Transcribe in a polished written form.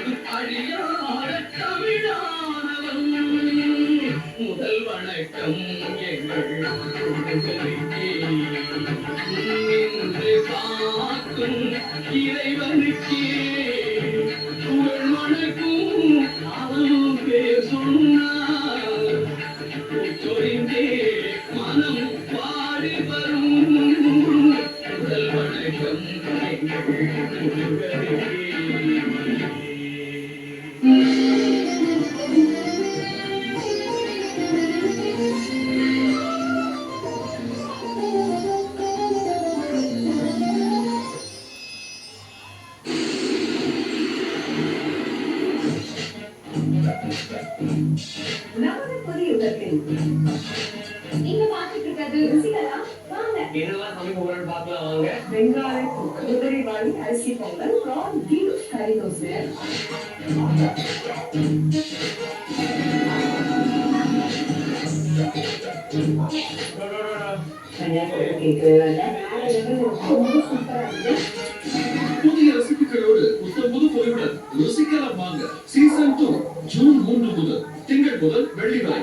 அழியாத தமிழானவன் முதல் வணக்கம் எங்கள் உடலுக்கே. நின்று காக்கும் இறைவனுக்கே புகழ் வணக்கும் அவன் பேர் சொன்னார். உச்சொறிந்தே மனம் பாடி வரும் முதல் வணக்கம் எங்கள் உடலுக்கே. நமது புதியுகத்தில் நீங்க பாத்துட்டு இருக்கிறது ருசிகரா வாங்க என்னெல்லாம் சமைக்க போறேன்னு பார்க்கலாம் வாங்க. வெங்காய குதிரைவாளி அரிசி பொங்கல் ப்ரான் பீட் கறி தோசை புதிய ரெசிபிகளோடு புத்தம்புது பொலிவுடன் ருசிக்கலாம் வாங்க. சீசன் 2 ஜூன் 3 முதல் திங்கள் முதல் வெள்ளி வரை